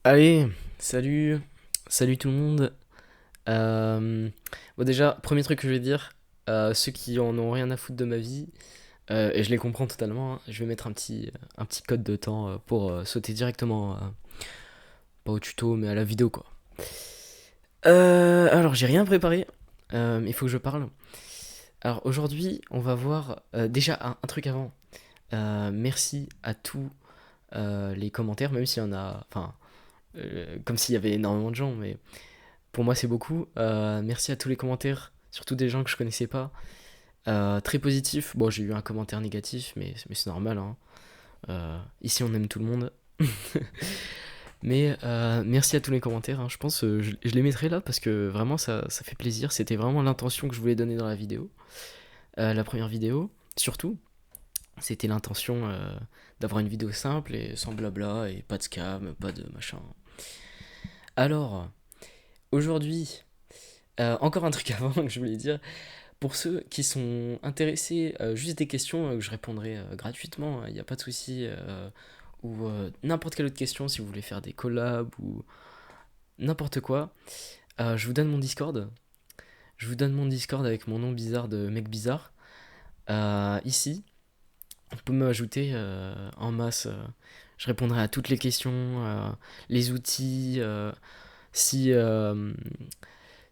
Allez, salut, salut tout le monde. Euh, bon déjà, premier truc que je vais dire, ceux qui en ont rien à foutre de ma vie, et je les comprends totalement, hein, je vais mettre un petit code de temps pour sauter directement, pas au tuto, mais à la vidéo quoi. Alors j'ai rien préparé, mais il faut que je parle. Alors aujourd'hui, on va voir déjà un truc avant. Merci à tous les commentaires, même s'il y en a, enfin, comme s'il y avait énormément de gens, mais pour moi, c'est beaucoup. Merci à tous les commentaires, surtout des gens que je connaissais pas. Très positif. Bon, j'ai eu un commentaire négatif, mais c'est normal, hein. Ici, on aime tout le monde. Mais merci à tous les commentaires, hein. Je pense je les mettrai là parce que vraiment, ça fait plaisir. C'était vraiment l'intention que je voulais donner dans la vidéo. La première vidéo, surtout, c'était l'intention d'avoir une vidéo simple et sans blabla et pas de scam, pas de machin. Alors, aujourd'hui, encore un truc avant que je voulais dire. Pour ceux qui sont intéressés, juste des questions que je répondrai gratuitement, il n'y a pas de souci. Ou n'importe quelle autre question si vous voulez faire des collabs ou n'importe quoi. Je vous donne mon Discord. Je vous donne mon Discord avec mon nom bizarre de mec bizarre. Ici, vous pouvez m'ajouter en masse. Je répondrai à toutes les questions, les outils. Si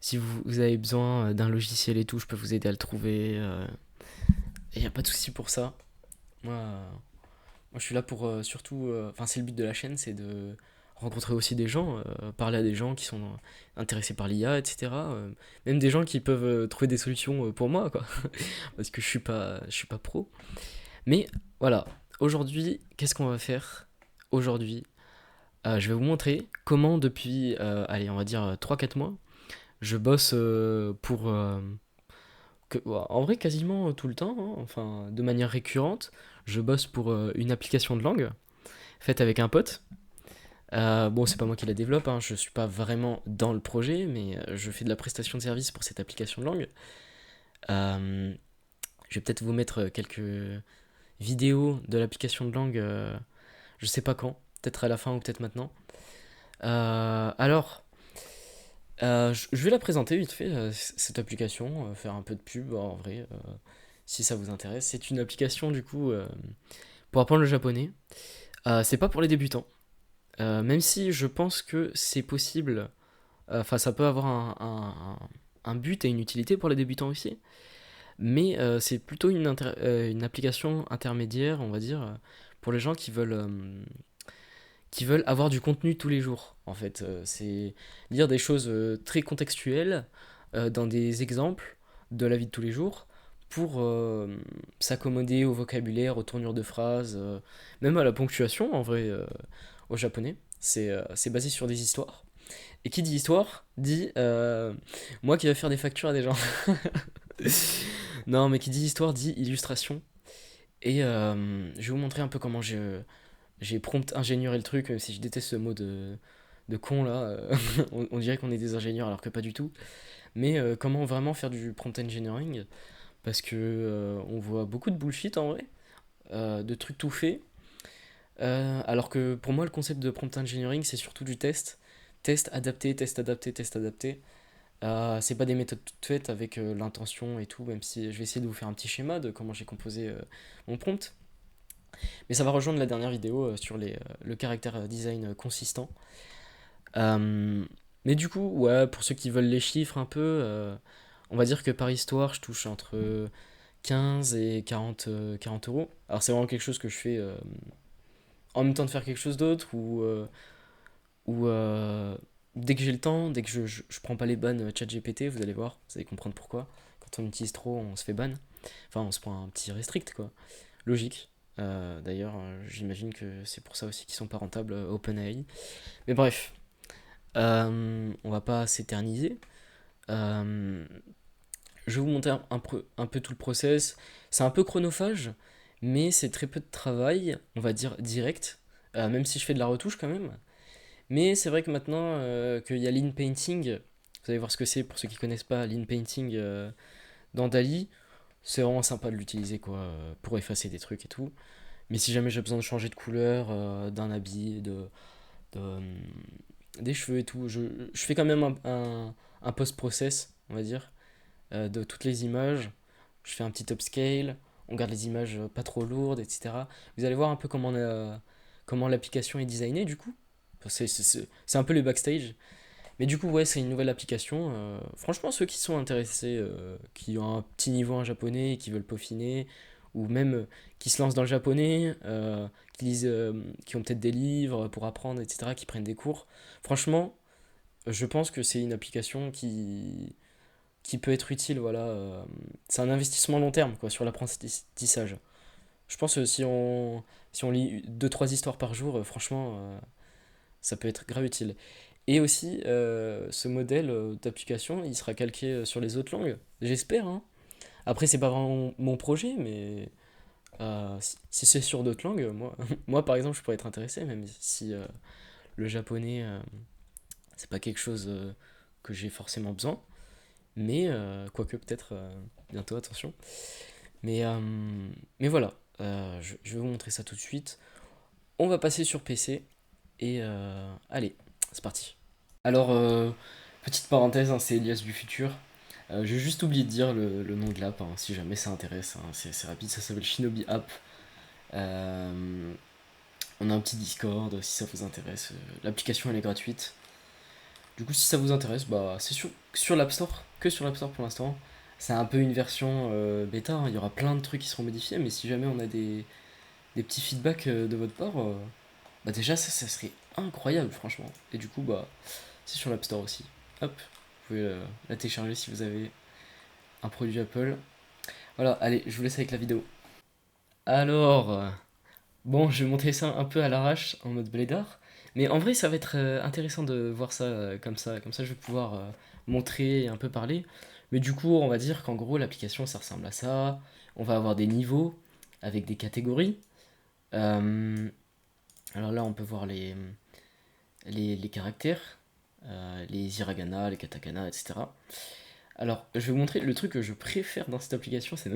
si vous avez besoin d'un logiciel et tout, je peux vous aider à le trouver. Il n'y a pas de souci pour ça. Moi, je suis là pour surtout. Enfin, c'est le but de la chaîne, c'est de rencontrer aussi des gens, parler à des gens qui sont intéressés par l'IA, etc. Même des gens qui peuvent trouver des solutions pour moi, quoi. Parce que je suis pas pro. Mais voilà, aujourd'hui, qu'est-ce qu'on va faire? Aujourd'hui, je vais vous montrer comment depuis, allez, on va dire 3 4 mois, je bosse en vrai, quasiment tout le temps, hein, enfin, de manière récurrente, je bosse pour une application de langue faite avec un pote. Bon, c'est pas moi qui la développe, hein, je suis pas vraiment dans le projet, mais je fais de la prestation de service pour cette application de langue. Euh, je vais peut-être vous mettre quelques vidéos de l'application de langue, je sais pas quand, peut-être à la fin ou peut-être maintenant. Alors, je vais la présenter vite fait, cette application, faire un peu de pub en vrai, si ça vous intéresse. C'est une application du coup pour apprendre le japonais. C'est pas pour les débutants. Même si je pense que c'est possible, enfin ça peut avoir un but et une utilité pour les débutants aussi, mais c'est plutôt une application intermédiaire, on va dire, pour les gens qui veulent avoir du contenu tous les jours. En fait, c'est lire des choses très contextuelles dans des exemples de la vie de tous les jours pour s'accommoder au vocabulaire, aux tournures de phrases, même à la ponctuation en vrai au japonais. C'est basé sur des histoires. Et qui dit histoire dit moi qui vais faire des factures à des gens. Non, mais qui dit histoire dit illustration. Et je vais vous montrer un peu comment j'ai prompt ingénieur et le truc, même si je déteste ce mot de con là. On dirait qu'on est des ingénieurs alors que pas du tout. Mais comment vraiment faire du prompt engineering? Parce que on voit beaucoup de bullshit en vrai, de trucs tout faits. Alors que pour moi, le concept de prompt engineering, c'est surtout du test. Test adapté, test adapté, test adapté. C'est pas des méthodes toutes faites avec l'intention et tout, même si je vais essayer de vous faire un petit schéma de comment j'ai composé mon prompt. Mais ça va rejoindre la dernière vidéo sur le caractère design consistant. Euh, mais du coup, ouais, pour ceux qui veulent les chiffres un peu, on va dire que par histoire, je touche entre 15 et 40 euros. Alors c'est vraiment quelque chose que je fais en même temps de faire quelque chose d'autre ou dès que j'ai le temps, dès que je prends pas les bans ChatGPT, vous allez voir, vous allez comprendre pourquoi. Quand on utilise trop, on se fait ban. Enfin, on se prend un petit restrict, quoi. Logique. D'ailleurs, j'imagine que c'est pour ça aussi qu'ils sont pas rentables, OpenAI. Mais bref, on va pas s'éterniser. Euh, je vais vous montrer un peu tout le process. C'est un peu chronophage, mais c'est très peu de travail, on va dire direct, même si je fais de la retouche quand même. Mais c'est vrai que maintenant qu'il y a Lean Painting, vous allez voir ce que c'est pour ceux qui connaissent pas Lean Painting dans Dali, c'est vraiment sympa de l'utiliser quoi, pour effacer des trucs et tout. Mais si jamais j'ai besoin de changer de couleur d'un habit, de, des cheveux et tout. Je fais quand même un post-process, on va dire, de toutes les images. Je fais un petit upscale, on garde les images pas trop lourdes, etc. Vous allez voir un peu comment l'application est designée du coup. Enfin, c'est un peu les backstage. Mais du coup, ouais, c'est une nouvelle application. Franchement, ceux qui sont intéressés, qui ont un petit niveau en japonais et qui veulent peaufiner, ou même qui se lancent dans le japonais, qui ont peut-être des livres pour apprendre, etc., qui prennent des cours. Franchement, je pense que c'est une application qui peut être utile. Voilà, c'est un investissement long terme quoi, sur l'apprentissage. Je pense que si on lit deux trois histoires par jour, franchement, ça peut être grave utile. Et aussi, ce modèle d'application, il sera calqué sur les autres langues. J'espère, hein. Après, c'est pas vraiment mon projet, mais si c'est sur d'autres langues, moi par exemple, je pourrais être intéressé, même si le japonais, c'est pas quelque chose que j'ai forcément besoin. Mais, quoique peut-être bientôt, attention. Mais, euh, mais voilà, je vais vous montrer ça tout de suite. On va passer sur PC et allez, c'est parti. Alors, petite parenthèse, hein, c'est Elias du futur. J'ai juste oublié de dire le nom de l'app, hein, si jamais ça intéresse. Hein, c'est rapide, ça s'appelle Shinobi App. Euh, on a un petit Discord si ça vous intéresse. L'application elle est gratuite. Du coup, si ça vous intéresse, bah, c'est sur l'App Store, que sur l'App Store pour l'instant. C'est un peu une version bêta, hein, il y aura plein de trucs qui seront modifiés, mais si jamais on a des petits feedbacks de votre part, bah déjà ça serait incroyable franchement. Et du coup, bah, c'est sur l'App Store aussi. Hop, vous pouvez la télécharger si vous avez un produit Apple. Voilà, allez, je vous laisse avec la vidéo. Alors, bon, je vais montrer ça un peu à l'arrache en mode blédard. Mais en vrai, ça va être intéressant de voir ça comme ça. Comme ça, je vais pouvoir montrer et un peu parler. Mais du coup, on va dire qu'en gros, l'application, ça ressemble à ça. On va avoir des niveaux avec des catégories. Euh, alors là, on peut voir les caractères, les hiragana, les katakana, etc. Alors, je vais vous montrer le truc que je préfère dans cette application, c'est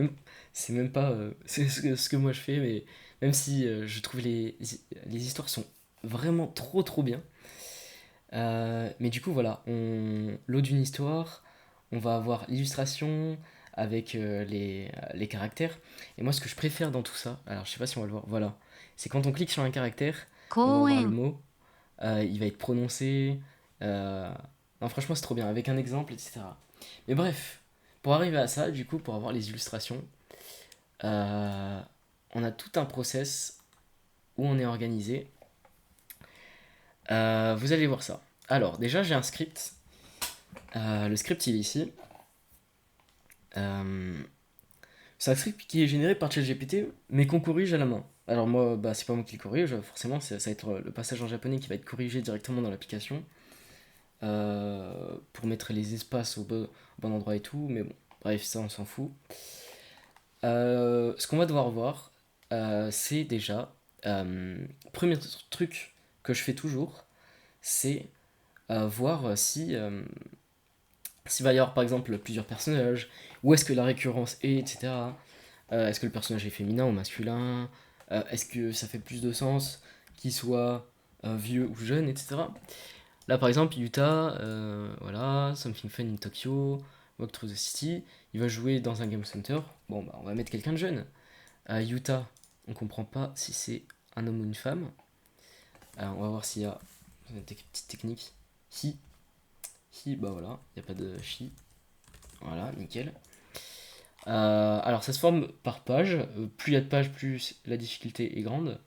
même pas c'est ce que moi je fais, mais même si je trouve les histoires sont vraiment trop trop bien. Mais du coup, voilà, l'eau d'une histoire, on va avoir l'illustration avec les caractères. Et moi, ce que je préfère dans tout ça, alors je sais pas si on va le voir, voilà, c'est quand on clique sur un caractère, on va voir le 公園、mot, il va être prononcé. euh, Non, franchement, c'est trop bien, avec un exemple, etc. Mais bref, pour arriver à ça, du coup, pour avoir les illustrations, euh, on a tout un process où on est organisé. Vous allez voir ça. Alors, déjà, j'ai un script. Le script, il est ici. Euh, c'est un script qui est généré par ChatGPT, mais qu'on corrige à la main. Alors moi, bah, c'est pas moi qui le corrige, forcément, ça va être le passage en japonais qui va être corrigé directement dans l'application. Pour mettre les espaces au bon endroit et tout, mais bon, bref, ça on s'en fout. Ce qu'on va devoir voir, c'est déjà, premier truc que je fais toujours, c'est voir s'il va y avoir par exemple plusieurs personnages, où est-ce que la récurrence est, etc. Est-ce que le personnage est féminin ou masculin, est-ce que ça fait plus de sens qu'il soit vieux ou jeune, etc. Là, par exemple, Yuta, voilà, Something Fun in Tokyo, Walk Through the City, il va jouer dans un Game Center. Bon, bah, on va mettre quelqu'un de jeune. Yuta, on comprend pas si c'est un homme ou une femme. On va voir s'il y a une petite technique. Hi, hi, bah voilà, il n'y a pas de chi. Voilà, nickel. Alors, ça se forme par page. Plus il y a de pages, plus la difficulté est grande.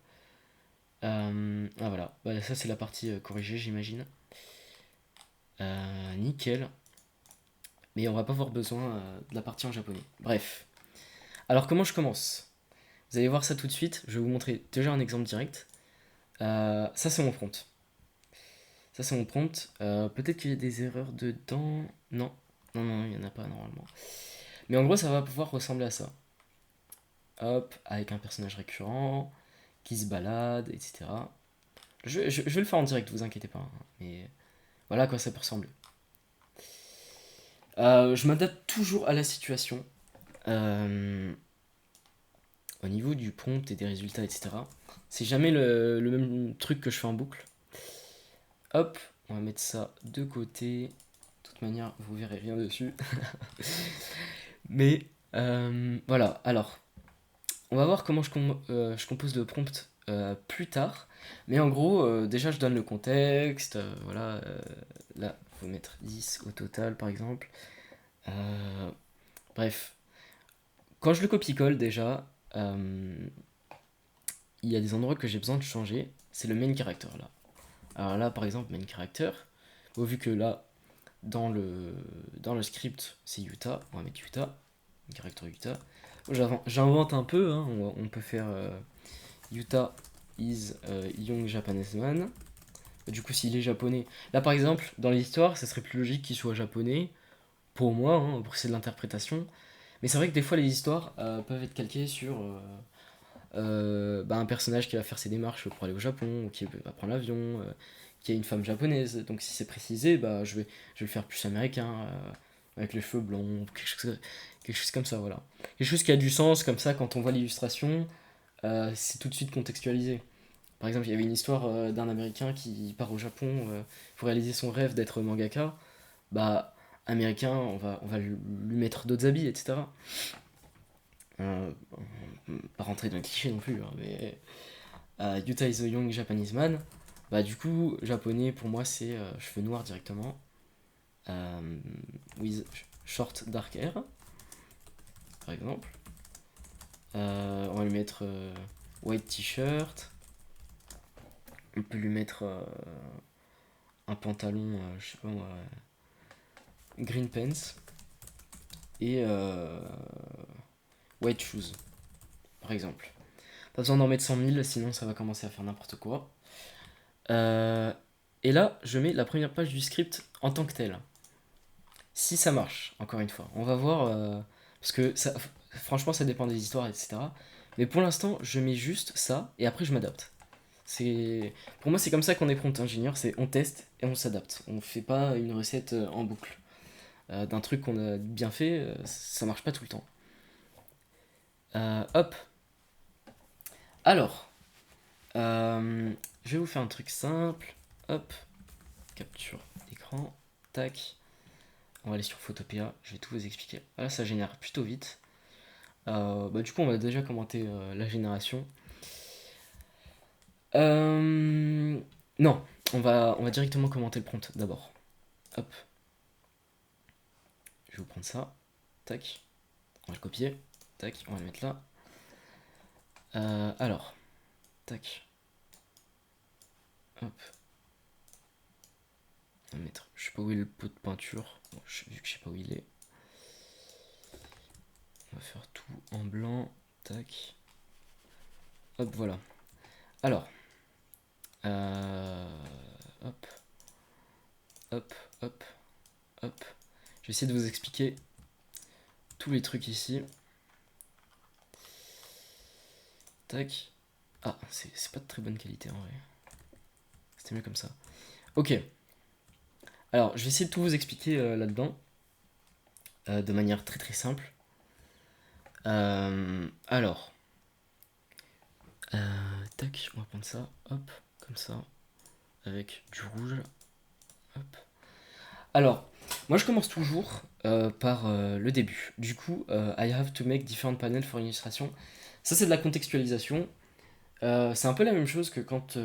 Voilà, bah, ça c'est la partie corrigée, j'imagine. Nickel. Mais on va pas avoir besoin de la partie en japonais. Bref. Alors comment je commence? Vous allez voir ça tout de suite. Je vais vous montrer déjà un exemple direct. Ça c'est mon prompt. Ça c'est mon prompt. Peut-être qu'il y a des erreurs dedans. Non. Non, non, il n'y en a pas normalement. Mais en gros ça va pouvoir ressembler à ça. Hop, avec un personnage récurrent, qui se balade, etc. Je vais le faire en direct, vous inquiétez pas, hein. Mais voilà à quoi ça peut ressembler. Je m'adapte toujours à la situation. Euh, Au niveau du prompt et des résultats, etc. C'est jamais le même truc que je fais en boucle. Hop, on va mettre ça de côté. De toute manière, vous verrez rien dessus. Mais voilà, alors, on va voir comment je compose le prompt plus tard. Mais en gros, déjà, je donne le contexte. Voilà, là, il faut mettre 10 au total, par exemple. Euh, bref, quand je le copie-colle, déjà, il y a des endroits que j'ai besoin de changer. C'est le main character, là. Alors là, par exemple, main character, bon, vu que là, dans le script, c'est Utah, on va mettre Utah, character Utah. J'invente un peu, hein, on peut faire Utah is young Japanese man. Du coup, s'il est japonais. Là, par exemple, dans l'histoire, ça serait plus logique qu'il soit japonais, pour moi, hein, pour que c'est de l'interprétation. Mais c'est vrai que des fois, les histoires peuvent être calquées sur un personnage qui va faire ses démarches pour aller au Japon, ou qui va prendre l'avion, qui a une femme japonaise. Donc, si c'est précisé, je vais le faire plus américain, avec les cheveux blonds, quelque chose comme ça, voilà. Quelque chose qui a du sens, comme ça, quand on voit l'illustration, c'est tout de suite contextualisé. Par exemple, il y avait une histoire d'un Américain qui part au Japon pour réaliser son rêve d'être mangaka. Bah, Américain, on va lui mettre d'autres habits, etc. Pas rentrer dans le cliché non plus, hein, mais Yuta is a young Japanese man. Bah, du coup, japonais pour moi, c'est cheveux noirs directement. Euh, with short dark hair, par exemple. On va lui mettre white t-shirt. On peut lui mettre un pantalon, je sais pas moi, green pants et white shoes, par exemple. Pas besoin d'en mettre 100 000, sinon ça va commencer à faire n'importe quoi. Euh, et là, je mets la première page du script en tant que tel. Si ça marche, encore une fois, on va voir, parce que franchement, ça dépend des histoires, etc. Mais pour l'instant, je mets juste ça et après je m'adapte. Pour moi, c'est comme ça qu'on est prompt ingénieur, c'est on teste et on s'adapte. On fait pas une recette en boucle. D'un truc qu'on a bien fait, ça marche pas tout le temps. Hop. Alors, je vais vous faire un truc simple. Hop. Capture d'écran. Tac. On va aller sur Photopea. Je vais tout vous expliquer. Là, ça génère plutôt vite. Du coup, on va déjà commenter la génération. Non, on va directement commenter le prompt d'abord. Hop. Je vais vous prendre ça. Tac. On va le copier. Tac. On va le mettre là. Alors. Tac. Hop. On va mettre. Je sais pas où est le pot de peinture. Bon, vu que je sais pas où il est. On va faire tout en blanc. Tac. Hop, voilà. Alors. Hop. Hop. Hop. Hop. Je vais essayer de vous expliquer tous les trucs ici. Tac. Ah, c'est pas de très bonne qualité en vrai. C'était mieux comme ça. Ok. Alors, je vais essayer de tout vous expliquer là-dedans. De manière très très simple. Alors. Tac, on va prendre ça. Hop, comme ça. Avec du rouge. Hop. Alors, moi je commence toujours par le début. Du coup, I have to make different panels for illustration. Ça, c'est de la contextualisation. C'est un peu la même chose que quand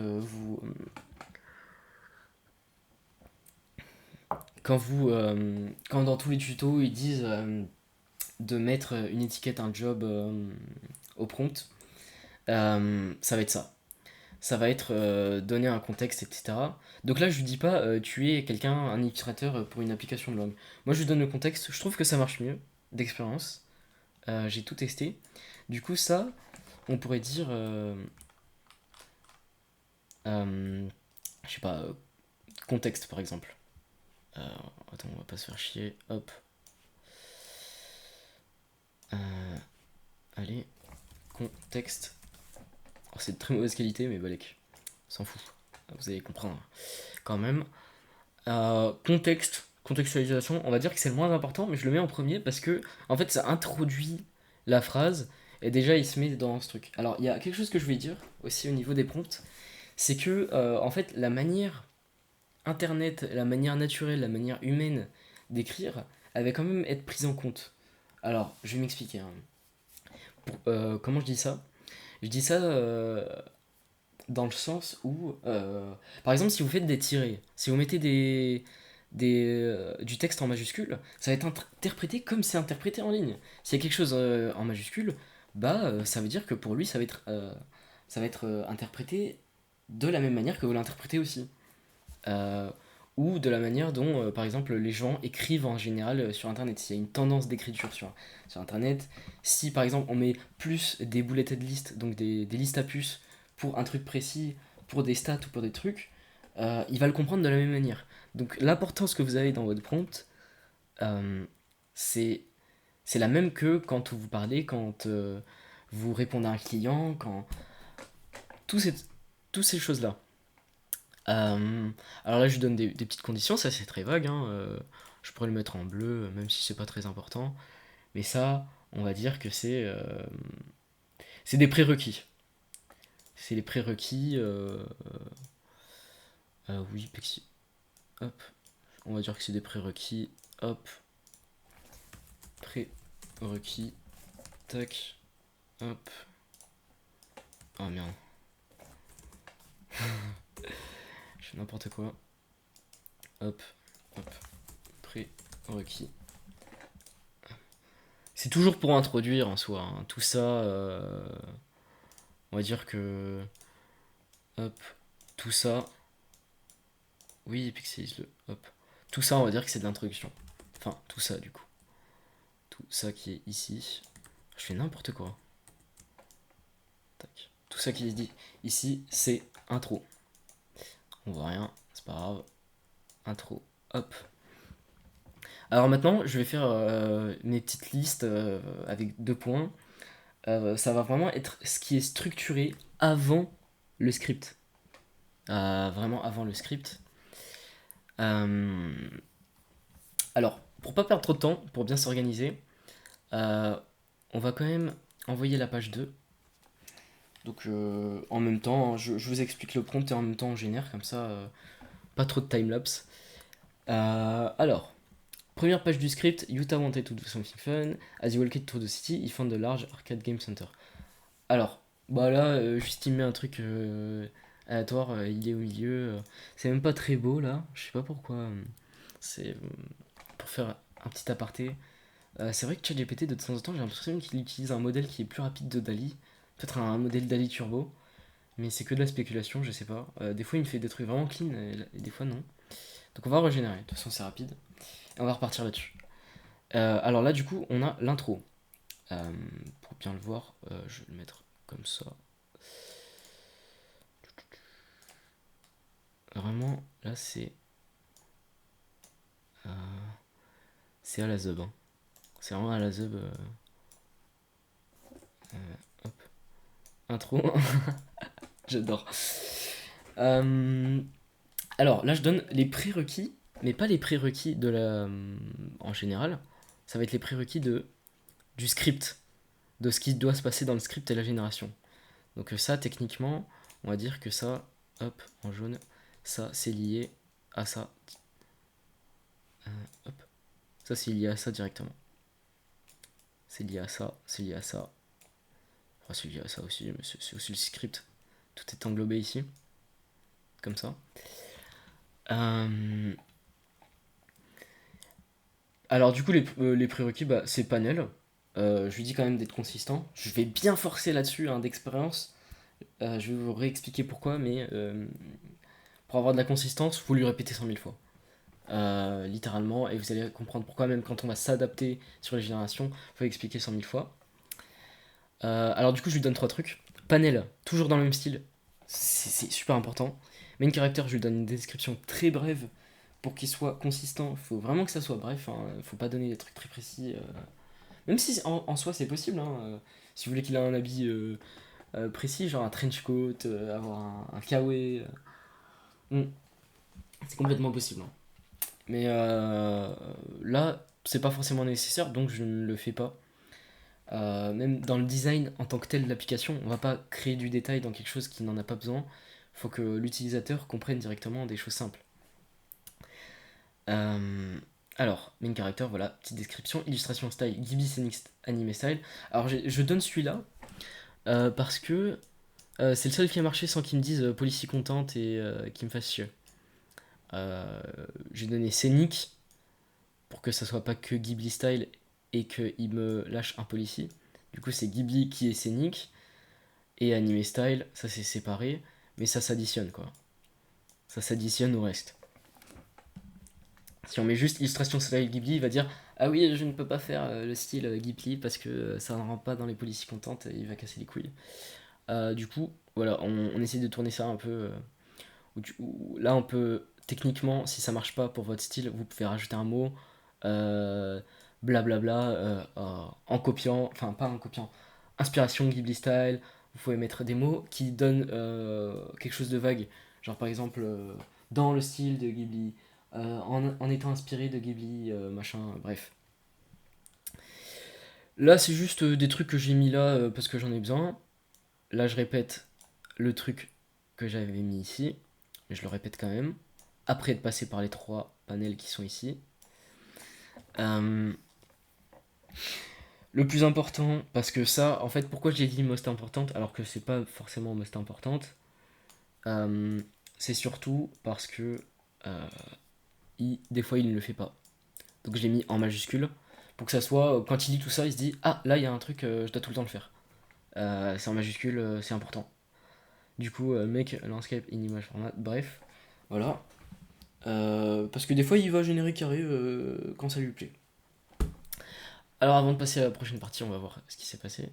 dans tous les tutos ils disent de mettre une étiquette, un job au prompt. Ça va être ça. Ça va être donner un contexte, etc. Donc là, je lui dis pas tu es quelqu'un, un illustrateur pour une application de langue. Moi, je lui donne le contexte. Je trouve que ça marche mieux d'expérience. J'ai tout testé. Du coup, ça, on pourrait dire, je sais pas, contexte par exemple. Attends, on va pas se faire chier. Hop. Allez, contexte. Alors, c'est de très mauvaise qualité, mais balèque. S'en fout. Vous allez comprendre quand même. Contextualisation, on va dire que c'est le moins important, mais je le mets en premier parce que en fait ça introduit la phrase et déjà il se met dans ce truc. Alors il y a quelque chose que je voulais dire aussi au niveau des prompts, c'est que en fait la manière Internet, la manière naturelle, la manière humaine d'écrire, elle va quand même être prise en compte. Alors, je vais m'expliquer, hein. Comment je dis ça? Je dis ça dans le sens où, par exemple, si vous faites des tirés, si vous mettez du texte en majuscule, ça va être interprété comme c'est interprété en ligne. S'il y a quelque chose en majuscule, bah, ça veut dire que pour lui, ça va être interprété de la même manière que vous l'interprétez aussi. Euh, ou de la manière dont, par exemple, les gens écrivent en général sur Internet. S'il y a une tendance d'écriture sur Internet, si par exemple on met plus des bulleted lists, donc des listes à puces, pour un truc précis, pour des stats ou pour des trucs, il va le comprendre de la même manière. Donc l'importance que vous avez dans votre prompt, euh, c'est c'est la même que quand vous parlez, quand vous répondez à un client, quand tous ces, toutes ces choses-là. Euh, alors là, je lui donne des petites conditions, ça c'est très vague, hein, je pourrais le mettre en bleu, même si c'est pas très important. Mais ça, on va dire que c'est des prérequis. C'est les prérequis. Oui, Pexi. Hop. On va dire que c'est des prérequis. Hop. Prérequis. Tac. Hop. Oh merde. Je fais n'importe quoi. Hop. Hop. Prérequis. C'est toujours pour introduire en soi, hein. Tout ça, on va dire que. Hop. Tout ça. Oui, pixelise-le. Hop. Tout ça, on va dire que c'est de l'introduction. Enfin, tout ça, du coup. Tout ça qui est ici. Je fais n'importe quoi. Tac. Tout ça qui est dit ici, c'est intro. On voit rien, c'est pas grave. Intro. Hop. Alors maintenant, je vais faire mes petites listes avec 2 points. Ça va vraiment être ce qui est structuré avant le script. Vraiment avant le script. Euh, alors, pour pas perdre trop de temps, pour bien s'organiser, euh, on va quand même envoyer la page 2. Donc en même temps, je vous explique le prompt et en même temps on génère, comme ça, pas trop de timelapse. Alors, première page du script, Utah wanted to do something fun. As he walked through the city, he found a large arcade game center. Alors, bah là, juste il met un truc aléatoire, il est au milieu. C'est même pas très beau là, je sais pas pourquoi. C'est pour faire un petit aparté. C'est vrai que ChatGPT, de temps en temps, j'ai l'impression qu'il utilise un modèle qui est plus rapide de Dali. Peut-être un modèle Dali Turbo. Mais c'est que de la spéculation, je sais pas. Des fois, il me fait des trucs vraiment clean et des fois, non. Donc, on va régénérer. De toute façon, c'est rapide. Et on va repartir là-dessus. Alors là, du coup, on a l'intro. Pour bien le voir, je vais le mettre comme ça. Vraiment, là, euh, c'est à la zeub, hein. C'est vraiment à la zeub. Hop. Intro. J'adore. Alors là, je donne les prérequis, mais pas les prérequis de la. En général, ça va être les prérequis du script, de ce qui doit se passer dans le script et la génération. Donc ça, techniquement, on va dire que ça, hop, en jaune, ça c'est lié à ça. Hop, ça c'est lié à ça directement. C'est lié à ça, c'est lié à ça. Enfin, c'est lié à ça aussi, mais c'est aussi le script. Tout est englobé ici, comme ça. Euh, Alors du coup, les prérequis, bah, c'est panel. Je lui dis quand même d'être consistant. Je vais bien forcer là-dessus, hein, d'expérience. Je vais vous réexpliquer pourquoi, mais pour avoir de la consistance, il faut lui répéter 100 000 fois. Littéralement, et vous allez comprendre pourquoi, même quand on va s'adapter sur les générations, il faut expliquer 100 000 fois. Alors du coup, je lui donne 3 trucs. Panel, toujours dans le même style, c'est super important. Main character, je lui donne une description très brève pour qu'il soit consistant. Il faut vraiment que ça soit bref, hein. Faut pas donner des trucs très précis. Même si en soi c'est possible, hein. Si vous voulez qu'il ait un habit précis, genre un trench coat, avoir un kawaii, c'est complètement possible, hein. Mais là, c'est pas forcément nécessaire, donc je ne le fais pas. Même dans le design en tant que tel de l'application, on va pas créer du détail dans quelque chose qui n'en a pas besoin. Il faut que l'utilisateur comprenne directement des choses simples. Euh, alors, main character, voilà, petite description, illustration style, Ghibli Scenic Anime Style. Alors, je donne celui-là parce que c'est le seul qui a marché sans qu'ils me disent Policy contente et qu'ils me fassent chier. Euh, j'ai donné Scénic pour que ça soit pas que Ghibli Style et qu'il me lâche un Policy. Du coup, c'est Ghibli qui est Scénic et Anime Style, ça c'est séparé, mais ça s'additionne quoi. Ça s'additionne au reste. Si on met juste illustration style Ghibli, il va dire ah oui, je ne peux pas faire le style Ghibli parce que ça ne rentre pas dans les policies contentes et il va casser les couilles. Du coup, voilà, on essaie de tourner ça un peu. Là, on peut techniquement, si ça marche pas pour votre style, vous pouvez rajouter un mot, euh, blablabla, en copiant, enfin pas en copiant, inspiration Ghibli style. Vous pouvez mettre des mots qui donnent quelque chose de vague, genre par exemple dans le style de Ghibli, en étant inspiré de Ghibli, machin, bref. Là, c'est juste des trucs que j'ai mis là parce que j'en ai besoin. Là, je répète le truc que j'avais mis ici, mais je le répète quand même. Après de passer par les trois panels qui sont ici. Euh, le plus important, parce que ça, en fait, pourquoi j'ai dit most importante alors que c'est pas forcément most importante, euh, c'est surtout parce que des fois il ne le fait pas. Donc je l'ai mis en majuscule pour que ça soit, quand il dit tout ça, il se dit ah là il y a un truc, je dois tout le temps le faire. C'est en majuscule, c'est important. Du coup, make landscape in image format, bref, voilà. Parce que des fois, il va générer carré quand ça lui plaît. Alors, avant de passer à la prochaine partie, on va voir ce qui s'est passé.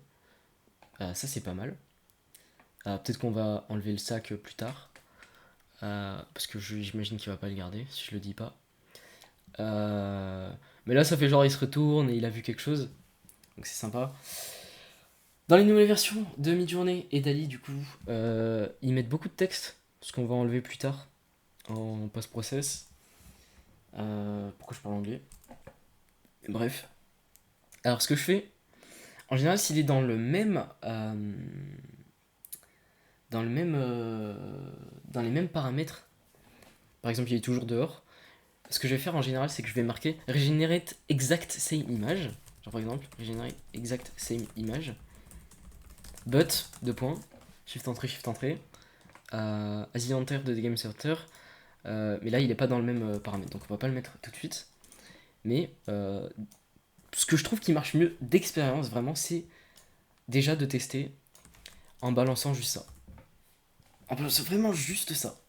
Ça, c'est pas mal. Peut-être qu'on va enlever le sac plus tard. Parce que j'imagine qu'il va pas le garder si je le dis pas. Mais là, ça fait genre il se retourne et il a vu quelque chose. Donc, c'est sympa. Dans les nouvelles versions de Midjourney et Dali, du coup, ils mettent beaucoup de texte. Ce qu'on va enlever plus tard en post-process. Pourquoi je parle anglais? Bref. Alors, ce que je fais, en général, s'il est dans le même, dans les mêmes paramètres, par exemple, il est toujours dehors, ce que je vais faire en général, c'est que je vais marquer regenerate exact same image. Genre par exemple, regenerate exact same image. But, deux points, shift entrée, as enter de game center. Mais là, il n'est pas dans le même paramètre, donc on va pas le mettre tout de suite. Mais ce que je trouve qui marche mieux d'expérience, vraiment, c'est déjà de tester en balançant juste ça. En balançant vraiment juste ça.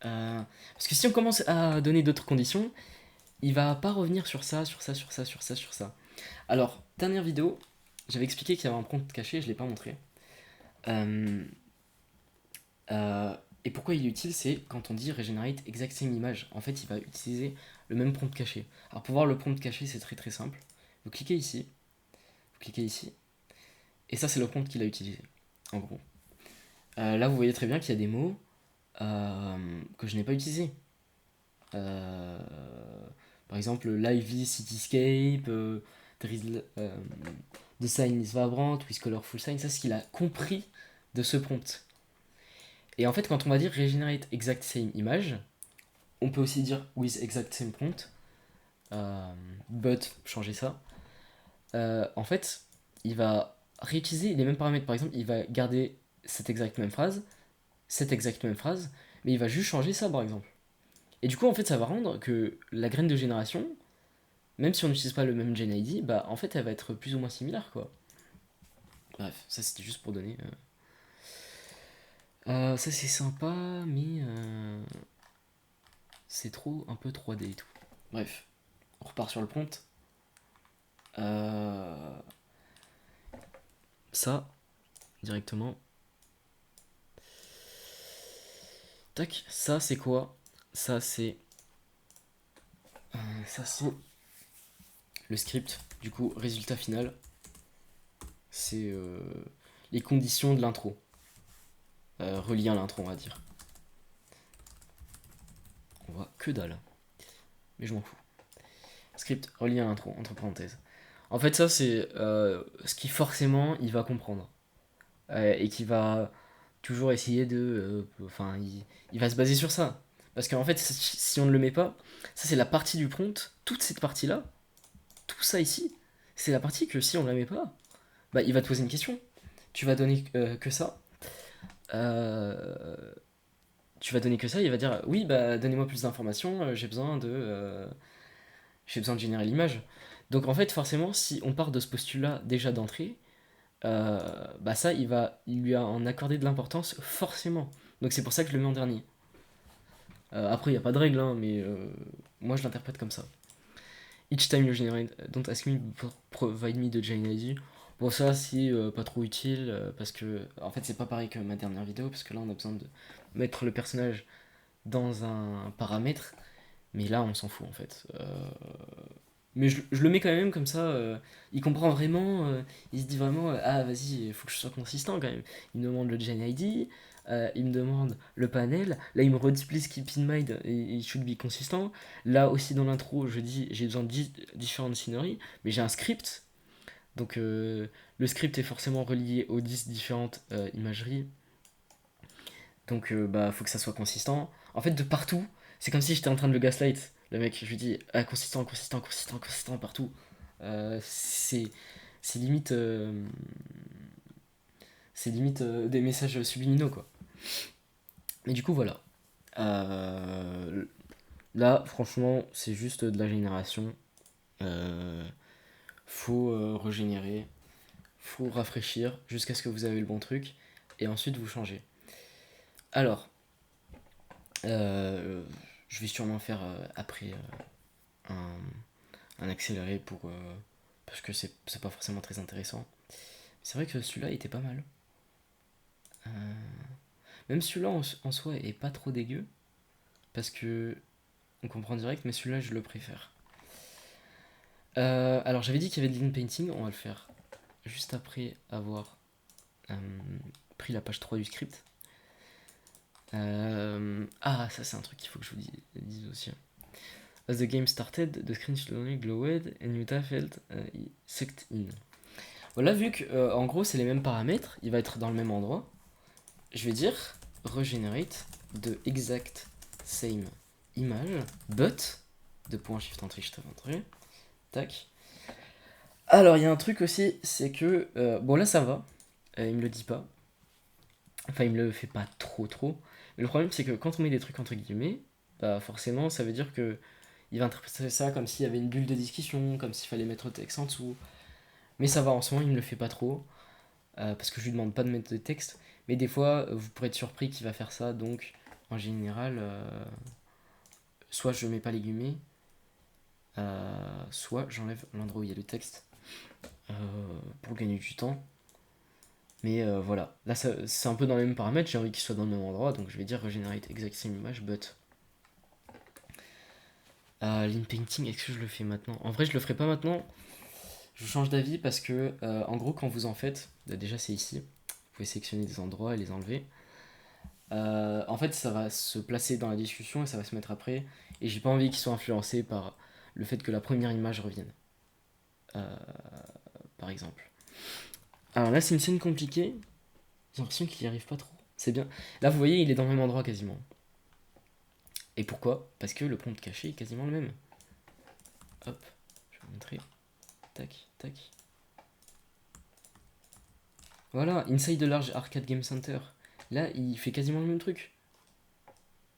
Parce que si on commence à donner d'autres conditions, il va pas revenir sur ça, sur ça, sur ça, sur ça, sur ça. Alors, dernière vidéo, j'avais expliqué qu'il y avait un prompt caché, je l'ai pas montré. Euh, et pourquoi il est utile, c'est quand on dit regenerate exact same image. En fait, il va utiliser le même prompt caché. Alors pour voir le prompt caché, c'est très très simple. Vous cliquez ici, et ça c'est le prompt qu'il a utilisé, en gros. Là, vous voyez très bien qu'il y a des mots que je n'ai pas utilisés. Euh, Par exemple, lively cityscape, there is, the sign is vibrant with colorful sign. Ça, c'est ce qu'il a compris de ce prompt. Et en fait, quand on va dire regenerate exact same image, on peut aussi dire with exact same prompt, but changer ça. En fait, il va réutiliser les mêmes paramètres. Par exemple, il va garder cette exacte même phrase, mais il va juste changer ça, par exemple. Et du coup, en fait, ça va rendre que la graine de génération, même si on n'utilise pas le même Gen ID, bah en fait, elle va être plus ou moins similaire, quoi. Bref, ça c'était juste pour donner. Ça c'est sympa, mais c'est trop un peu 3D et tout. Bref, on repart sur le prompt. Euh, Ça, directement. Tac, ça c'est quoi? Ça c'est. Ça c'est le script. Du coup, résultat final, c'est les conditions de l'intro. Reliées à l'intro, on va dire. On voit que dalle. Mais je m'en fous. Script relié à l'intro, entre parenthèses. En fait, ça, c'est ce qui forcément il va comprendre. Et qui va toujours essayer de. Enfin, il va se baser sur ça. Parce qu'en fait, si on ne le met pas, ça c'est la partie du prompt, toute cette partie-là, tout ça ici, c'est la partie que si on ne la met pas, bah il va te poser une question. Tu vas donner que ça. Euh, Tu vas donner que ça, il va dire oui, bah donnez-moi plus d'informations, j'ai besoin de générer l'image. Donc en fait, forcément, si on part de ce postulat déjà d'entrée, bah ça, il lui a en accordé de l'importance forcément. Donc c'est pour ça que je le mets en dernier. Après, il n'y a pas de règle, hein, mais moi je l'interprète comme ça. Each time you generate, don't ask me, provide me the Gen ID. Bon, ça c'est pas trop utile parce que en fait, c'est pas pareil que ma dernière vidéo parce que là on a besoin de mettre le personnage dans un paramètre, mais là on s'en fout en fait. Mais je le mets quand même comme ça, il comprend vraiment, il se dit vraiment, ah vas-y, il faut que je sois consistant quand même. Il me demande le Gen ID, il me demande le panel, là il me redit please keep in mind, et il should be consistent. Là aussi dans l'intro, je dis j'ai besoin de 10 différentes sceneries, mais j'ai un script, donc le script est forcément relié aux 10 différentes imageries, donc bah faut que ça soit consistant. En fait de partout, c'est comme si j'étais en train de le gaslight. Le mec, je lui dis ah, consistant, consistant, consistant, consistant partout. Euh, c'est c'est limite des messages subliminaux quoi. Mais du coup voilà. Euh, Là franchement c'est juste de la génération. Euh, Faut régénérer, faut rafraîchir jusqu'à ce que vous avez le bon truc et ensuite vous changez. Alors euh, je vais sûrement faire après un accéléré parce que c'est pas forcément très intéressant. C'est vrai que celui-là était pas mal. Euh, Même celui-là en soi est pas trop dégueu parce que on comprend direct, mais celui-là je le préfère. Alors j'avais dit qu'il y avait de l'inpainting, on va le faire juste après avoir euh, pris la page 3 du script. Ah, ça c'est un truc qu'il faut que je vous dise aussi. As the game started, the screen slowly glowed and Utah felt sucked in. Voilà, vu que en gros c'est les mêmes paramètres, il va être dans le même endroit. Je vais dire regenerate the exact same image, but de point shift entrée, shift entrée, tac. Alors il y a un truc aussi, c'est que bon là ça va, il me le dit pas, enfin il me le fait pas trop. Mais le problème c'est que quand on met des trucs entre guillemets, bah forcément ça veut dire que il va interpréter ça comme s'il y avait une bulle de discussion, comme s'il fallait mettre le texte en dessous. Mais ça va, en ce moment il me le fait pas trop. Parce que je lui demande pas de mettre de texte. Mais des fois, vous pourrez être surpris qu'il va faire ça. Donc, en général, soit je mets pas les guillemets, soit j'enlève l'endroit où il y a le texte euh, pour gagner du temps. Mais voilà, là c'est un peu dans les mêmes paramètres. J'ai envie qu'il soit dans le même endroit, donc je vais dire regenerate exact same image, but. L'inpainting, est-ce que je le fais maintenant? En vrai, je le ferai pas maintenant. Je change d'avis parce que, en gros, quand vous en faites, déjà c'est ici. Vous pouvez sélectionner des endroits et les enlever. En fait, ça va se placer dans la discussion et ça va se mettre après. Et j'ai pas envie qu'ils soient influencés par le fait que la première image revienne, euh, par exemple. Alors là, c'est une scène compliquée. J'ai l'impression qu'il y arrive pas trop. C'est bien. Là, vous voyez, il est dans le même endroit quasiment. Et pourquoi? Parce que le prompt caché est quasiment le même. Hop, je vais vous montrer. Tac, tac. Voilà, Inside the Large Arcade Game Center. Là, il fait quasiment le même truc.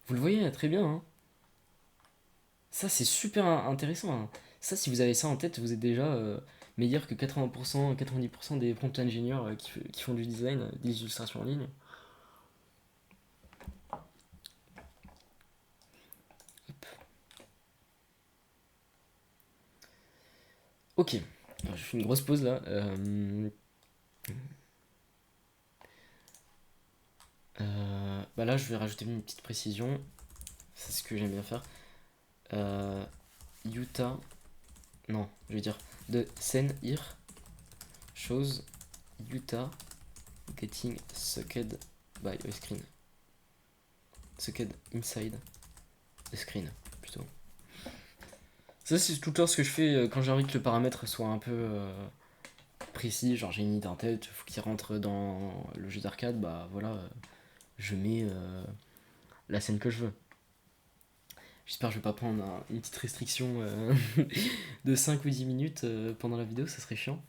Vous le voyez, très bien, hein. Ça, c'est super intéressant, hein. Ça, si vous avez ça en tête, vous êtes déjà meilleur que 80%, 90% des prompt ingénieurs qui font du design, des illustrations en ligne. Hop. Ok, alors, je fais une grosse pause là. Bah là, je vais rajouter une petite précision. C'est ce que j'aime bien faire. Utah, non, je vais dire de Sen here shows Utah getting sucked by a screen. Sucked inside a screen, plutôt. Ça, c'est tout le temps ce que je fais quand j'ai envie que le paramètre soit un peu précis. Genre, j'ai une idée en tête, faut qu'il rentre dans le jeu d'arcade, bah voilà, je mets la scène que je veux. J'espère que je vais pas prendre une petite restriction de 5 ou 10 minutes pendant la vidéo, ça serait chiant.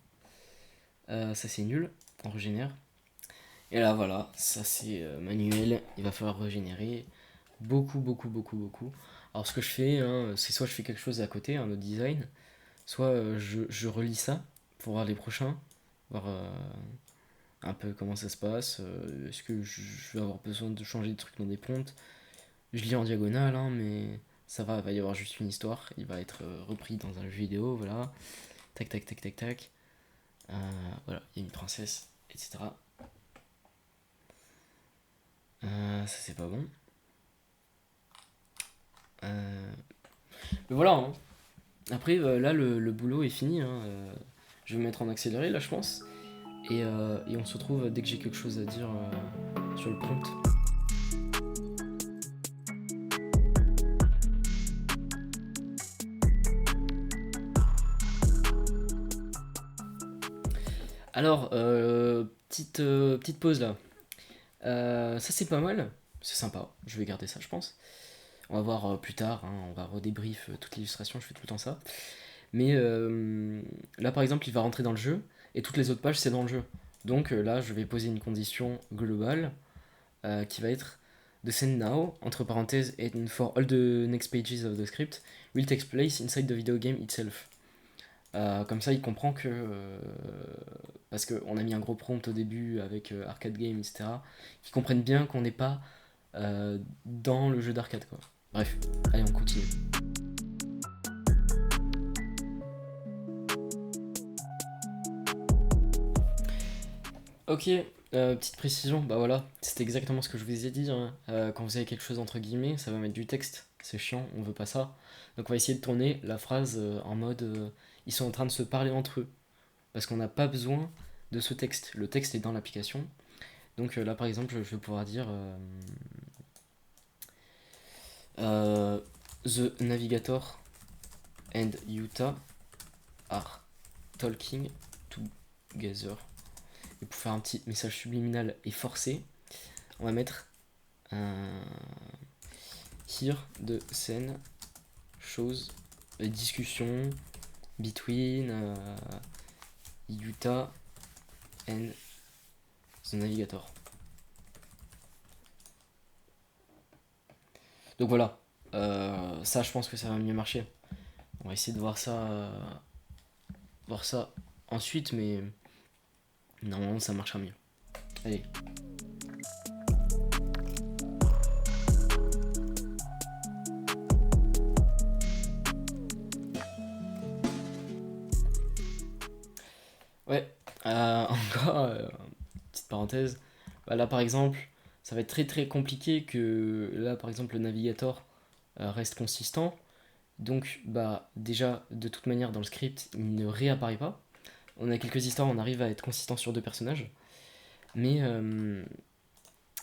Ça c'est nul, on régénère. Et là voilà, ça c'est manuel, il va falloir régénérer beaucoup, beaucoup, beaucoup, beaucoup. Alors ce que je fais, hein, c'est soit je fais quelque chose à côté, un autre design, soit je relis ça pour voir les prochains, voir un peu comment ça se passe, est-ce que je vais avoir besoin de changer des trucs dans des prompts. Je lis en diagonale, hein, mais ça va, il va y avoir juste une histoire, il va être repris dans un jeu vidéo, voilà. Tac, tac, tac, tac, tac. Voilà, il y a une princesse, etc. Ça c'est pas bon. Mais voilà, hein. Après, là, le boulot est fini, hein. Je vais me mettre en accéléré, là, je pense. Et on se retrouve dès que j'ai quelque chose à dire sur le prompt. Alors, petite pause là. Ça, c'est pas mal. C'est sympa. Je vais garder ça, je pense. On va voir plus tard. Hein, on va redébrief toute l'illustration. Je fais tout le temps ça. Mais là, par exemple, il va rentrer dans le jeu. Et toutes les autres pages, c'est dans le jeu. Donc là, je vais poser une condition globale qui va être the send now, entre parenthèses, and for all the next pages of the script, will take place inside the video game itself. Comme ça, il comprend que. Parce qu'on a mis un gros prompt au début avec arcade game, etc. Qu'ils comprennent bien qu'on n'est pas dans le jeu d'arcade, quoi. Bref, allez, on continue. Ok, petite précision, bah voilà, c'était exactement ce que je vous ai dit, hein. Quand vous avez quelque chose entre guillemets, ça va mettre du texte, c'est chiant, on veut pas ça. Donc on va essayer de tourner la phrase en mode ils sont en train de se parler entre eux, parce qu'on n'a pas besoin de ce texte. Le texte est dans l'application. Donc là par exemple, je vais pouvoir dire The Navigator and Utah are talking together. Et pour faire un petit message subliminal et forcé, on va mettre here de scène, chose, discussion between Utah and the Navigator. Donc voilà, ça je pense que ça va mieux marcher. On va essayer de voir ça ensuite, mais normalement ça marchera mieux. Allez. Ouais, encore, petite parenthèse. Bah, là par exemple, ça va être très très compliqué que là par exemple le navigator reste consistant. Donc bah déjà de toute manière dans le script il ne réapparaît pas. On a quelques histoires, on arrive à être consistant sur deux personnages. Mais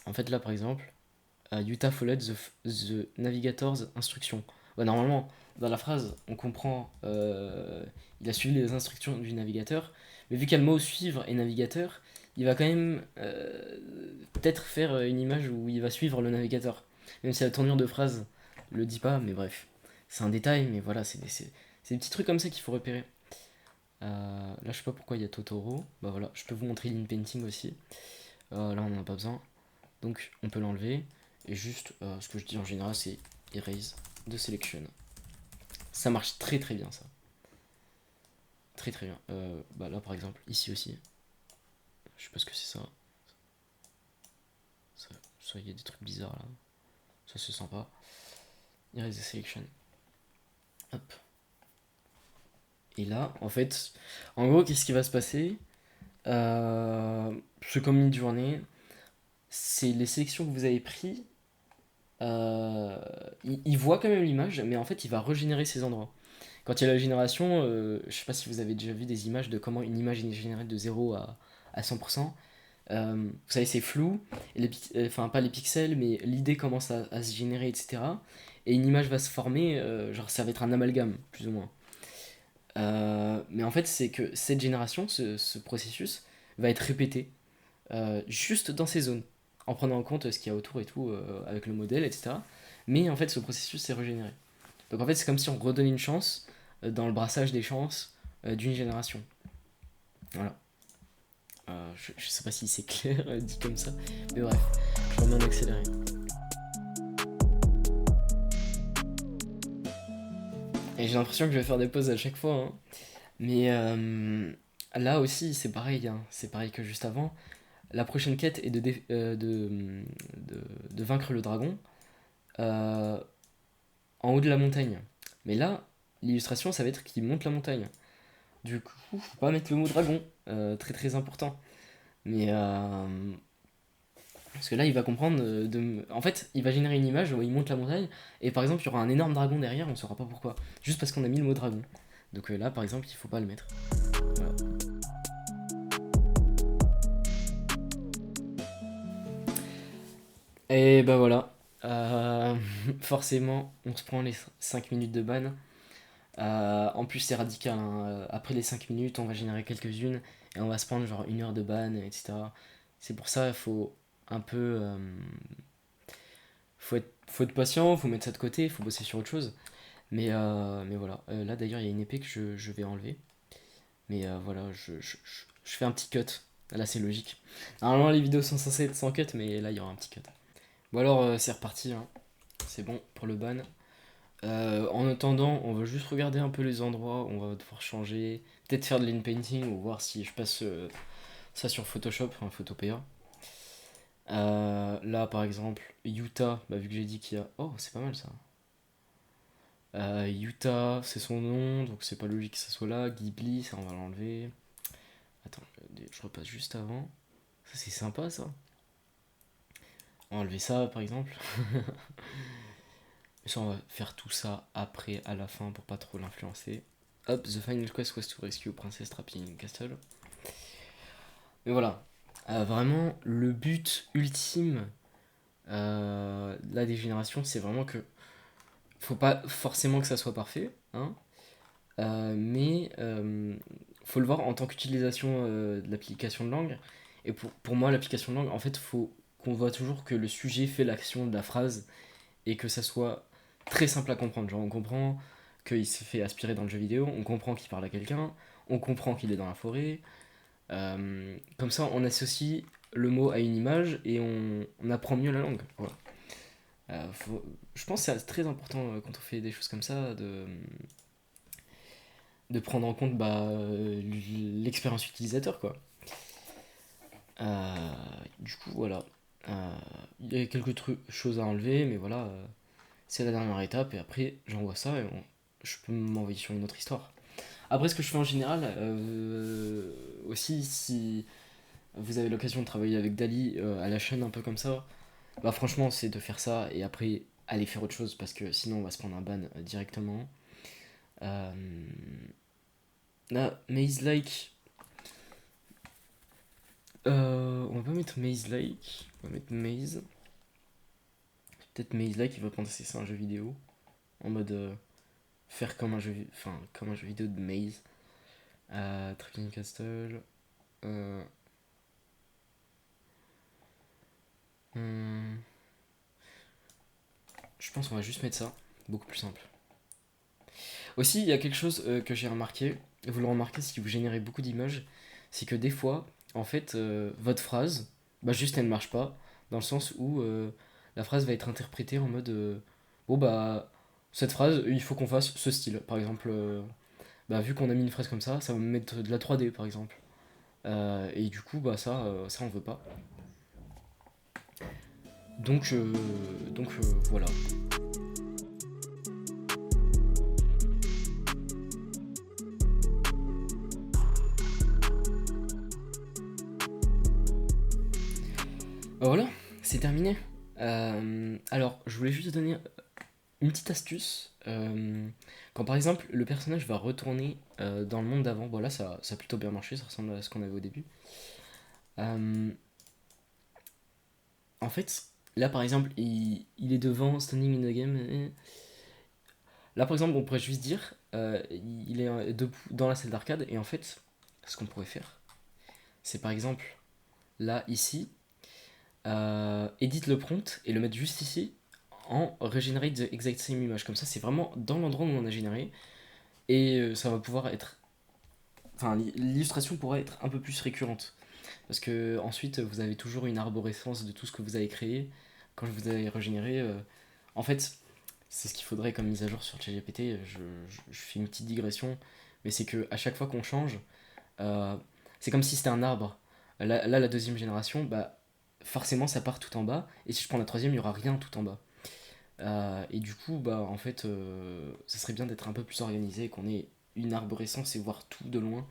en fait là par exemple, Utah followed the navigator's instructions. Bah, normalement dans la phrase on comprend il a suivi les instructions du navigateur. Mais vu qu'il y a le mot suivre et navigateur, il va quand même peut-être faire une image où il va suivre le navigateur. Même si la tournure de phrase le dit pas, mais bref. C'est un détail, mais voilà, c'est des petits trucs comme ça qu'il faut repérer. Là, je sais pas pourquoi il y a Totoro. Bah voilà, je peux vous montrer l'in-painting aussi. Là, on n'en a pas besoin. Donc, on peut l'enlever. Et juste, ce que je dis en général, c'est erase de selection. Ça marche très très bien, ça. Très très bien. Bah là, par exemple, ici aussi. Je sais pas ce que c'est ça. Ça, il y a des trucs bizarres là. Ça, c'est sympa. Erase the selection. Hop. Et là, en fait, en gros, qu'est-ce qui va se passer C'est comme mid-journée. C'est les sélections que vous avez prises. Il voit quand même l'image, mais en fait, il va régénérer ces endroits. Quand il y a la génération, je sais pas si vous avez déjà vu des images de comment une image est générée de 0 à 100%. Vous savez, c'est flou, et enfin pas les pixels, mais l'idée commence à se générer, etc. Et une image va se former, genre ça va être un amalgame, plus ou moins. Mais en fait, c'est que cette génération, ce processus, va être répété juste dans ces zones, en prenant en compte ce qu'il y a autour et tout, avec le modèle, etc. Mais en fait, ce processus s'est régénéré. Donc en fait, c'est comme si on redonnait une chance dans le brassage des chances d'une génération. Voilà. Je sais pas si c'est clair dit comme ça, mais bref, je remets en accéléré. Et j'ai l'impression que je vais faire des pauses à chaque fois, hein. Mais là aussi, c'est pareil, hein. C'est pareil que juste avant. La prochaine quête est de vaincre le dragon euh, en haut de la montagne. Mais là, l'illustration, ça va être qu'il monte la montagne. Du coup, faut pas mettre le mot dragon, très très important. Mais parce que là, il va comprendre. En fait, il va générer une image où il monte la montagne, et par exemple, il y aura un énorme dragon derrière, on saura pas pourquoi. Juste parce qu'on a mis le mot dragon. Donc là, par exemple, il faut pas le mettre. Voilà. Et bah voilà. Euh, Forcément, on se prend les 5 minutes de ban. En plus, c'est radical, hein. Après les 5 minutes, on va générer quelques-unes et on va se prendre genre 1 heure de ban, etc. C'est pour ça, il faut un peu. Faut être patient, faut mettre ça de côté, faut bosser sur autre chose. Mais voilà. Là d'ailleurs, il y a une épée que je vais enlever. Mais voilà, je fais un petit cut. Là, c'est logique. Normalement, les vidéos sont censées être sans cut, mais là, il y aura un petit cut. Bon, alors, c'est reparti, hein. C'est bon pour le ban. En attendant, on va juste regarder un peu les endroits où on va devoir changer. Peut-être faire de l'inpainting ou voir si je passe ça sur Photoshop, enfin Photopea. Là, par exemple, Utah, bah, vu que j'ai dit qu'il y a. Oh, c'est pas mal ça. Utah, c'est son nom, donc c'est pas logique que ça soit là. Ghibli, ça on va l'enlever. Attends, je repasse juste avant. Ça c'est sympa ça. On va enlever ça par exemple. Ça, on va faire tout ça après, à la fin, pour pas trop l'influencer. Hop, The Final Quest was to rescue Princess Trapping Castle. Mais voilà, vraiment, le but ultime là des générations, c'est vraiment que faut pas forcément que ça soit parfait, hein, mais faut le voir en tant qu'utilisation de l'application de langue. Et pour moi, l'application de langue, en fait, faut qu'on voit toujours que le sujet fait l'action de la phrase et que ça soit très simple à comprendre. Genre, on comprend qu'il se fait aspirer dans le jeu vidéo, on comprend qu'il parle à quelqu'un, on comprend qu'il est dans la forêt. Comme ça, on associe le mot à une image et on apprend mieux la langue. Voilà. Je pense que c'est très important quand on fait des choses comme ça de prendre en compte l'expérience utilisateur, quoi. Euh, du coup, voilà. Il y a quelques choses à enlever, mais voilà, c'est la dernière étape et après j'envoie ça et je peux m'envoyer sur une autre histoire. Après, ce que je fais en général, aussi, si vous avez l'occasion de travailler avec Dali à la chaîne un peu comme ça, bah franchement, c'est de faire ça et après aller faire autre chose parce que sinon on va se prendre un ban directement. Euh, Là, Maze Like, on va pas mettre Maze Like, on va mettre Maze. Peut-être Maze Like, il va penser que c'est un jeu vidéo en mode faire comme un jeu, enfin comme un jeu vidéo de Maze. Trapping Castle. Euh, hmm, je pense qu'on va juste mettre ça, beaucoup plus simple. Aussi, il y a quelque chose que j'ai remarqué, et vous le remarquez si vous générez beaucoup d'images, c'est que des fois, en fait, votre phrase, bah juste elle ne marche pas, dans le sens où la phrase va être interprétée en mode bon bah cette phrase, il faut qu'on fasse ce style. Par exemple, bah vu qu'on a mis une phrase comme ça va me mettre de la 3D par exemple. Et du coup, bah ça on veut pas. Donc, euh, donc, voilà. Voilà, c'est terminé. Alors, je voulais juste donner une petite astuce. Quand par exemple le personnage va retourner dans le monde d'avant, voilà, ça a plutôt bien marché, ça ressemble à ce qu'on avait au début. Euh, En fait, là par exemple, il est devant, standing in the game. Là par exemple, on pourrait juste dire, il est debout dans la salle d'arcade, et en fait, ce qu'on pourrait faire, c'est par exemple, là, ici, edit le prompt et le mettre juste ici, en regenerate the exact same image. Comme ça, c'est vraiment dans l'endroit où on a généré. Et ça va pouvoir être. Enfin, l'illustration pourra être un peu plus récurrente. Parce que ensuite, vous avez toujours une arborescence de tout ce que vous avez créé. Quand vous avez régénéré, en fait, c'est ce qu'il faudrait comme mise à jour sur ChatGPT. Je fais une petite digression, mais c'est que à chaque fois qu'on change, euh, c'est comme si c'était un arbre. Là, la deuxième génération, bah, forcément, ça part tout en bas. Et si je prends la troisième, il n'y aura rien tout en bas. Et du coup, bah, en fait, ça serait bien d'être un peu plus organisé, qu'on ait une arborescence et voir tout de loin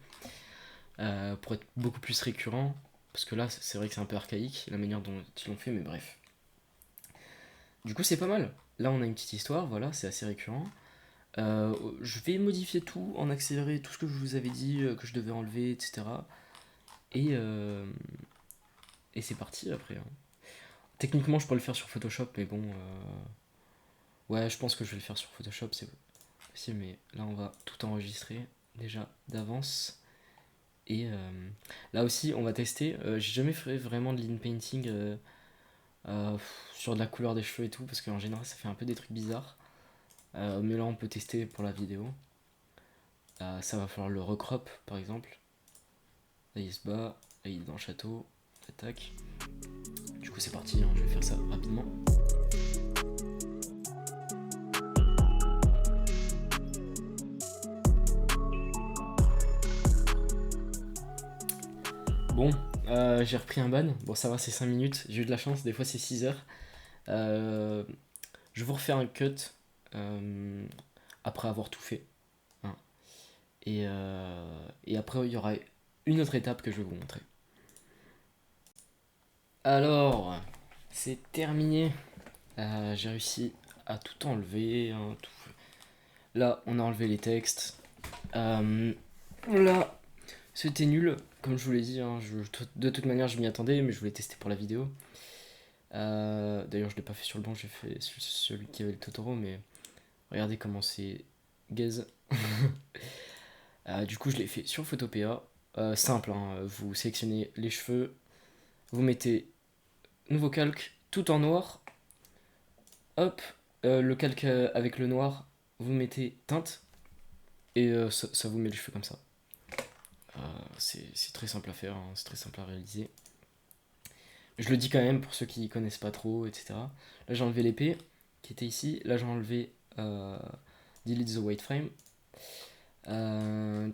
pour être beaucoup plus récurrent. Parce que là, c'est vrai que c'est un peu archaïque, la manière dont ils l'ont fait, mais bref. Du coup, c'est pas mal. Là, on a une petite histoire, voilà, c'est assez récurrent. Je vais modifier tout, en accélérer tout ce que je vous avais dit, que je devais enlever, etc. Et, euh, et c'est parti après, hein. Techniquement, je pourrais le faire sur Photoshop, mais bon. Ouais, je pense que je vais le faire sur Photoshop, c'est possible, mais là, on va tout enregistrer déjà d'avance. Et là aussi, on va tester. J'ai jamais fait vraiment de lean painting sur de la couleur des cheveux et tout, parce qu'en général, ça fait un peu des trucs bizarres. Mais là, on peut tester pour la vidéo. Ça va falloir le recrop, par exemple. Là, il se bat, là, il est dans le château. Attaque. Du coup, c'est parti, hein, je vais faire ça rapidement. Bon, j'ai repris un ban. Bon, ça va, c'est 5 minutes. J'ai eu de la chance, des fois c'est 6 heures. Euh, je vous refais un cut euh, après avoir tout fait, hein. Et après, il y aura une autre étape que je vais vous montrer. Alors, c'est terminé. J'ai réussi à tout enlever, hein, tout. Là, on a enlevé les textes. Là, c'était nul, comme je vous l'ai dit, hein, de toute manière, je m'y attendais, mais je voulais tester pour la vidéo. D'ailleurs, je l'ai pas fait sur le banc, j'ai fait celui qui avait le Totoro, mais regardez comment c'est gaze. Du coup, je l'ai fait sur Photopea. Simple, hein, vous sélectionnez les cheveux, vous mettez nouveau calque tout en noir. Hop, le calque avec le noir, vous mettez teinte et ça vous met les cheveux comme ça. C'est très simple à faire, hein, c'est très simple à réaliser. Je le dis quand même pour ceux qui connaissent pas trop, etc. Là, j'ai enlevé l'épée qui était ici. Là, j'ai enlevé Delete the White Frame. Euh,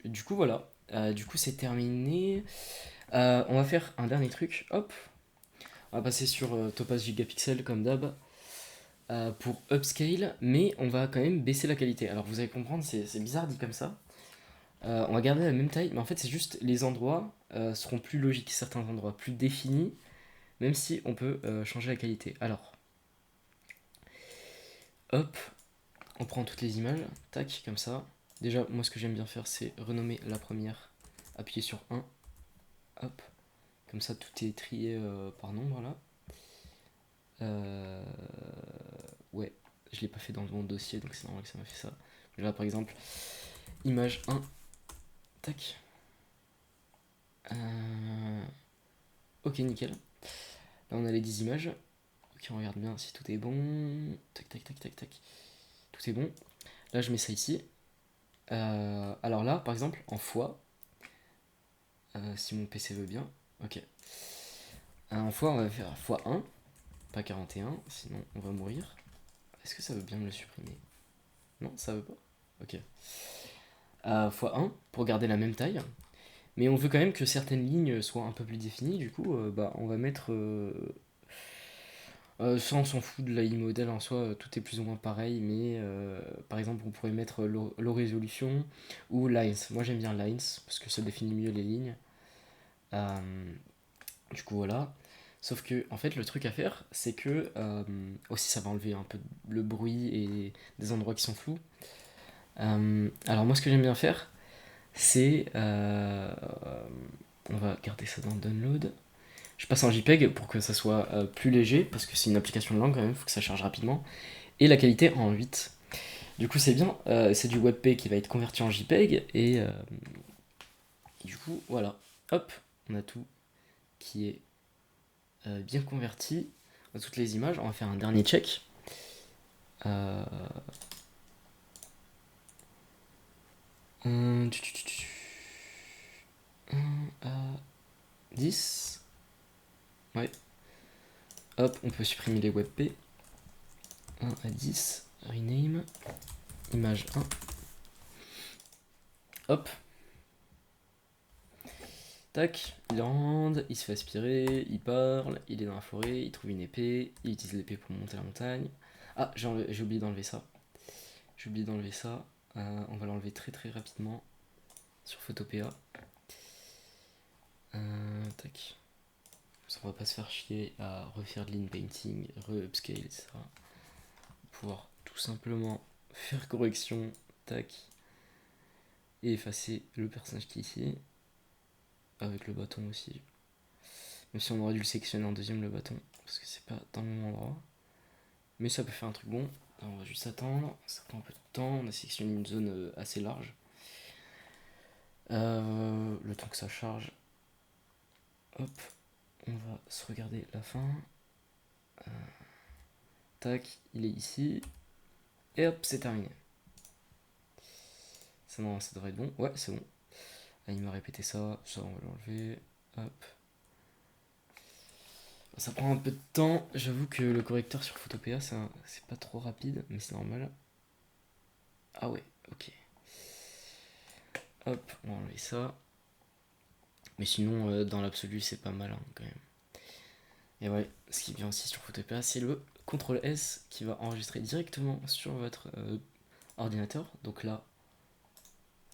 Du coup, voilà. Du coup, c'est terminé. On va faire un dernier truc. Hop. On va passer sur Topaz Gigapixel comme d'hab pour upscale, mais on va quand même baisser la qualité. Alors, vous allez comprendre, c'est bizarre dit comme ça. On va garder la même taille, mais en fait, c'est juste les endroits seront plus logiques, certains endroits plus définis, même si on peut changer la qualité. Alors, hop, on prend toutes les images, tac, comme ça. Déjà, moi, ce que j'aime bien faire, c'est renommer la première, appuyer sur 1, hop, comme ça, tout est trié par nombre, là. Ouais, je l'ai pas fait dans mon dossier, donc c'est normal que ça m'a fait ça. Mais là, par exemple, image 1, tac. Ok, nickel. Là, on a les 10 images. Ok, on regarde bien si tout est bon. Tac, tac, tac, tac, tac. Tout est bon. Là, je mets ça ici. Alors là, par exemple, en fois, si mon PC veut bien. Ok. En fois, on va faire x1, pas 41, sinon on va mourir. Est-ce que ça veut bien me le supprimer? Non, ça veut pas. Ok. x1 pour garder la même taille. Mais on veut quand même que certaines lignes soient un peu plus définies. Du coup, bah, on va mettre. Ça, on s'en fout de l'AI modèle en soi, tout est plus ou moins pareil, mais par exemple, on pourrait mettre low résolution ou lines. Moi, j'aime bien lines parce que ça définit mieux les lignes. Euh, du coup, voilà. Sauf que, en fait, le truc à faire, c'est que aussi ça va enlever un peu le bruit et des endroits qui sont flous. Alors, moi, ce que j'aime bien faire, c'est. On va garder ça dans download. Je passe en JPEG pour que ça soit plus léger, parce que c'est une application de langue quand même, il faut que ça charge rapidement. Et la qualité en 8. Du coup, c'est bien, c'est du WebP qui va être converti en JPEG, et du coup, voilà. Hop, on a tout qui est bien converti. toutes les images. On va faire un dernier check. 1 à 10. Ouais. Hop, on peut supprimer les WebP. 1 à 10. Rename. Image 1. Hop. Tac, il rentre, il se fait aspirer, il parle, il est dans la forêt, il trouve une épée, il utilise l'épée pour monter la montagne. Ah, j'ai oublié d'enlever ça. J'ai oublié d'enlever ça. On va l'enlever très très rapidement sur Photopea. Tac. Ça, on va pas se faire chier à refaire de l'inpainting, re-upscale, etc. Pouvoir tout simplement faire correction, tac, et effacer le personnage qui est ici. Avec le bâton aussi. Même si on aurait dû le sélectionner en deuxième, le bâton, parce que c'est pas dans le même endroit. Mais ça peut faire un truc bon. Alors on va juste attendre, ça prend un peu de temps. On a sélectionné une zone assez large. Le temps que ça charge. Hop, on va se regarder la fin. Tac, il est ici. Et hop, c'est terminé. Ça, non, ça devrait être bon. Ouais, c'est bon. Ah, il m'a répété ça, ça on va l'enlever. Hop. Ça prend un peu de temps. J'avoue que le correcteur sur Photopea, c'est pas trop rapide, mais c'est normal. Ah ouais, ok. Hop, on va enlever ça. Mais sinon, dans l'absolu, c'est pas mal hein, quand même. Et ouais, ce qui vient aussi sur Photopea, c'est le CTRL S qui va enregistrer directement sur votre ordinateur. Donc là,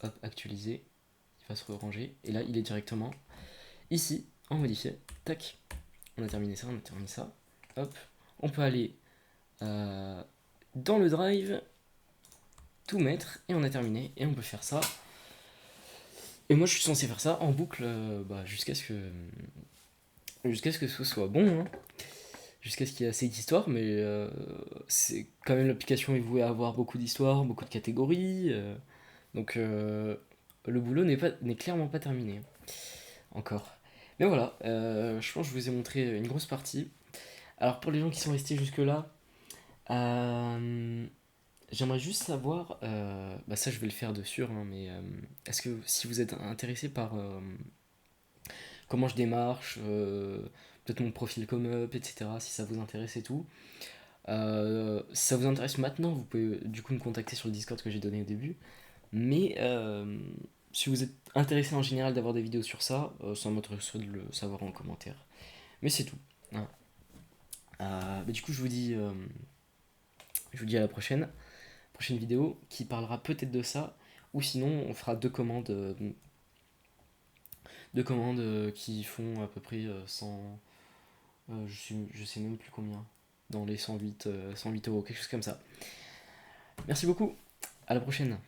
hop, actualiser, il va se ranger. Et là, il est directement ici, en modifié. Tac, on a terminé ça, on a terminé ça. Hop, on peut aller dans le drive, tout mettre, et on a terminé. Et on peut faire ça. Et moi, je suis censé faire ça en boucle jusqu'à ce que ce soit bon. Hein. Jusqu'à ce qu'il y ait assez d'histoires, mais c'est quand même l'application est vouée à avoir beaucoup d'histoires, beaucoup de catégories, donc le boulot n'est clairement pas terminé encore. Mais voilà, je pense que je vous ai montré une grosse partie. Alors pour les gens qui sont restés jusque là, j'aimerais juste savoir, ça je vais le faire de sûr, hein, mais est-ce que si vous êtes intéressé par comment je démarche, peut-être mon profil come-up, etc., si ça vous intéresse et tout. Si ça vous intéresse maintenant, vous pouvez du coup me contacter sur le Discord que j'ai donné au début. Mais si vous êtes intéressé en général d'avoir des vidéos sur ça, ça m'intéresserait de le savoir en commentaire. Mais c'est tout. Voilà. Du coup, je vous dis à la prochaine vidéo qui parlera peut-être de ça, ou sinon on fera deux commandes qui font à peu près 100, je sais même plus combien, dans les 108 euros, quelque chose comme ça. Merci beaucoup, à la prochaine.